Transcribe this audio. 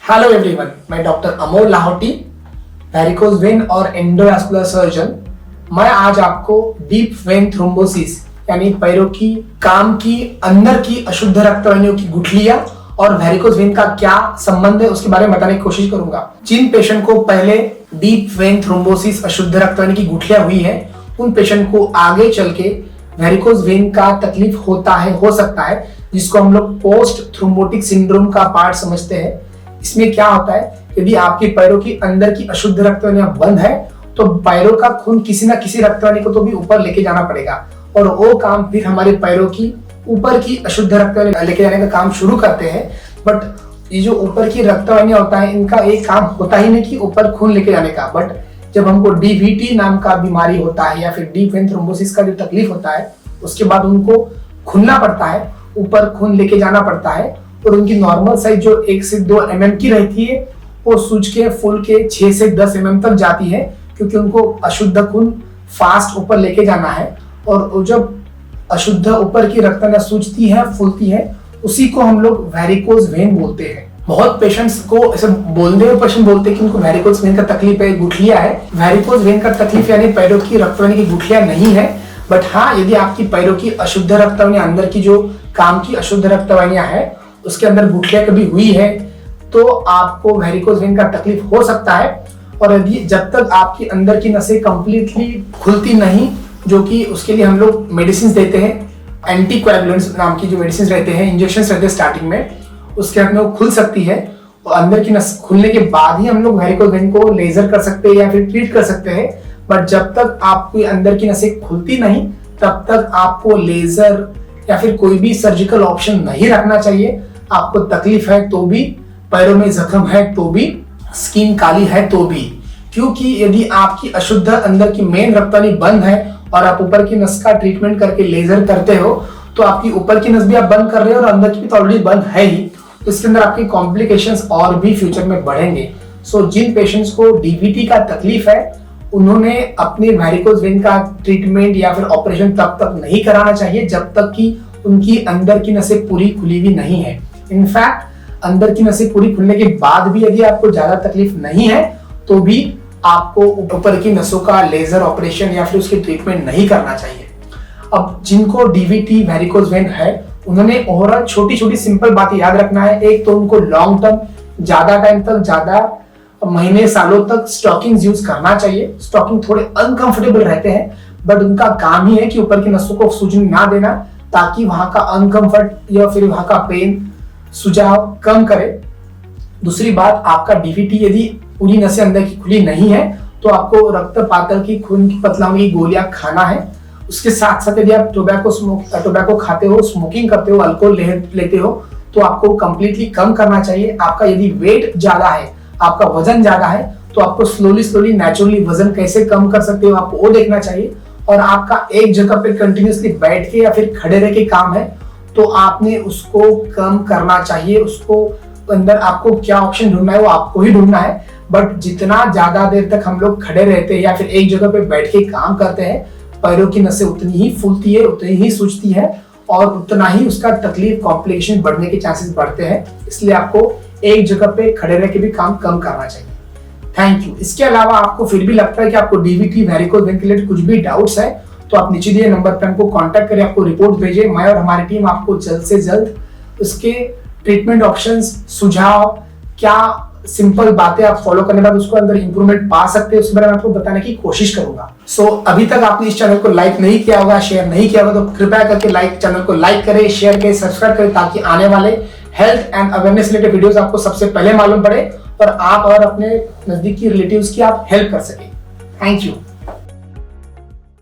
Hello everyone, मैं doctor Amol Lahoti, varicose vein और endovascular surgeon. मैं आज आपको डीप वेन थ्रोम्बोसिस यानी पैरों की काम की अंदर की अशुद्ध रक्तवाहिनियों की गुठलियां और वेरिकोज वेन का क्या संबंध है उसके बारे में बताने की कोशिश करूंगा। जिन पेशेंट को पहले डीप वेन थ्रोम्बोसिस अशुद्ध रक्तवाहिनी की गुठलियां हुई है, उन पेशेंट को आगे चल के वेरिकोज वेन का तकलीफ हो सकता है, जिसको हम लोग पोस्ट थ्रोम्बोटिक सिंड्रोम का पार्ट समझते हैं। इसमें क्या होता है, यदि आपके पैरों की अंदर की अशुद्ध रक्तवाहिनियां बंद है तो पैरों का खून किसी ना किसी रक्तवाहिनी को तो भी ऊपर लेके जाना पड़ेगा, और वो काम फिर हमारे पैरों की ऊपर की अशुद्ध रक्तवाहिनी लेके जाने का काम शुरू करते हैं। बट ये जो ऊपर की रक्तवाहिनियां होता है, इनका एक काम होता ही नहीं कि ऊपर खून लेके जाने का। बट जब हमको डीवीटी नाम का बीमारी होता है या फिर डीप वेन थ्रोम्बोसिस का जो तकलीफ होता है, उसके बाद उनको खुलना पड़ता है, ऊपर खून लेके जाना पड़ता है, और उनकी नॉर्मल साइज जो 1 से 2 mm की रहती है वो सूज के फूल के 6 से 10 mm तक जाती है, क्योंकि उनको अशुद्ध खून फास्ट ऊपर लेके जाना है। और जब अशुद्ध ऊपर की रक्तवाहिनियां सूजती है, फूलती है, उसी को हम लोग वेरिकोज वेन बोलते हैं। बहुत पेशेंट्स को ऐसे बोलते हैं कि उनको वेरिकोज वेन का तकलीफ है, गुठलियां है। वेरिकोज वेन का तकलीफ यानी पैरों की रक्तवाहिनी की गुठलियां नहीं है। बट हाँ, यदि आपकी पैरों की अशुद्ध रक्तवाहिनियां अंदर की जो काम की अशुद्ध रक्तवाहिनियां है उसके अंदर गुठलियां कभी हुई है तो आपको वेरिकोज वेन का तकलीफ हो सकता है। और यदि जब तक आपकी अंदर की नसें कंप्लीटली खुलती नहीं, जो कि उसके लिए हम लोग मेडिसिन देते हैं, एंटीकोएगुलेंट्स नाम की जो मेडिसिन रहते हैं, इंजेक्शन रहते हैं स्टार्टिंग में, उसके अंदर वो खुल सकती है। और अंदर की नस खुलने के बाद ही हम लोग वेरिकोज वेन को लेजर कर सकते हैं या फिर ट्रीट कर सकते हैं। बट जब तक आपकी अंदर की नसें खुलती नहीं, तब तक आपको लेजर या फिर कोई भी सर्जिकल ऑप्शन नहीं रखना चाहिए। आपको तकलीफ है तो भी, पैरों में जख्म है तो भी, स्किन काली है तो भी, क्योंकि यदि आपकी अशुद्ध अंदर की मेन रक्तवाहिनी बंद है और आप ऊपर की नस का ट्रीटमेंट करके लेजर करते हो, तो आपकी ऊपर की नस भी आप बंद कर रहे हो और अंदर की भी तो ऑलरेडी बंद है ही, तो इसके अंदर आपकी कॉम्प्लिकेशंस और भी फ्यूचर में बढ़ेंगे। सो जिन पेशेंट्स को डीवीटी का तकलीफ है, उन्होंने अपने वेरिकोज वेन का ट्रीटमेंट या फिर ऑपरेशन तब तक नहीं कराना चाहिए जब तक कि उनकी अंदर की नसें पूरी खुली हुई नहीं है। इनफैक्ट अंदर की नसें पूरी खुलने के बाद भी यदि आपको ज्यादा तकलीफ नहीं है तो भी आपको ऊपर की नसों का लेजर ऑपरेशन या फिर उसकी ट्रीटमेंट नहीं करना चाहिए। अब जिनको डीवीटी वेरिकोज वेन है, उन्होंने ओवरऑल छोटी छोटी सिंपल बातें याद रखना है। एक तो उनको लॉन्ग टर्म ज्यादा टाइम तक, ज्यादा महीने सालों तक स्टॉकिंग यूज करना चाहिए। स्टॉकिंग थोड़े अनकंफर्टेबल रहते हैं, बट उनका काम ही है कि ऊपर की नसों को सूजन ना देना, ताकि वहां का अनकंफर्ट या फिर वहां का पेन सुझाव कम करे। दूसरी बात, आपका डीवीटी यदि पूरी नसें अंदर की खुली नहीं है तो आपको रक्त पातल की, खून की पतलाओं की गोलियां खाना है। उसके साथ साथ यदि आप टोबैको खाते हो, स्मोकिंग करते हो, अल्कोहल लेते हो, तो आपको कंप्लीटली कम करना चाहिए। आपका यदि वेट ज्यादा है, आपका वजन ज्यादा है, तो आपको स्लोली नेचुरली वजन कैसे कम कर सकते हो, आपको वो देखना चाहिए। और आपका एक जगह पे कंटिन्यूसली बैठ के या फिर खड़े रह के काम है, तो आपने उसको कम करना चाहिए। उसको अंदर आपको क्या ऑप्शन ढूंढना है वो आपको ही ढूंढना है। बट जितना ज्यादा देर तक हम लोग खड़े रहते हैं या फिर एक जगह पे बैठ के काम करते हैं, पैरों की नसें उतनी ही फूलती है, उतनी ही सूजती है, और उतना ही उसका तकलीफ, कॉम्प्लिकेशन बढ़ने के चांसेस बढ़ते हैं। इसलिए आपको एक जगह पे खड़े रह के भी काम कम करना चाहिए। Thank you. इसके अलावा आपको फिर भी लगता है कि आपको डीवीटी वेरिकोज वेन के लिए कुछ भी डाउट्स है, तो आप नीचे दिए नंबर पर हमको कांटेक्ट करें, आपको रिपोर्ट भेजें। मैं और हमारी टीम आपको जल्द से जल्द उसके ट्रीटमेंट ऑप्शंस, सुझाव, क्या सिंपल बातें आप फॉलो करने के बाद उसको अंदर इंप्रूवमेंट पा सकते हैं, उसके बारे में आपको बताने की कोशिश करूंगा। सो अभी तक आपने इस चैनल को लाइक नहीं किया होगा, शेयर नहीं किया होगा, तो कृपया करके चैनल को लाइक करें, शेयर करें, सब्सक्राइब करें, ताकि आने वाले health and awareness related videos आपको सबसे पहले मालूम पड़े और आप और अपने नजदीकी रिलेटिव्स की आप हेल्प कर सके। Thank you.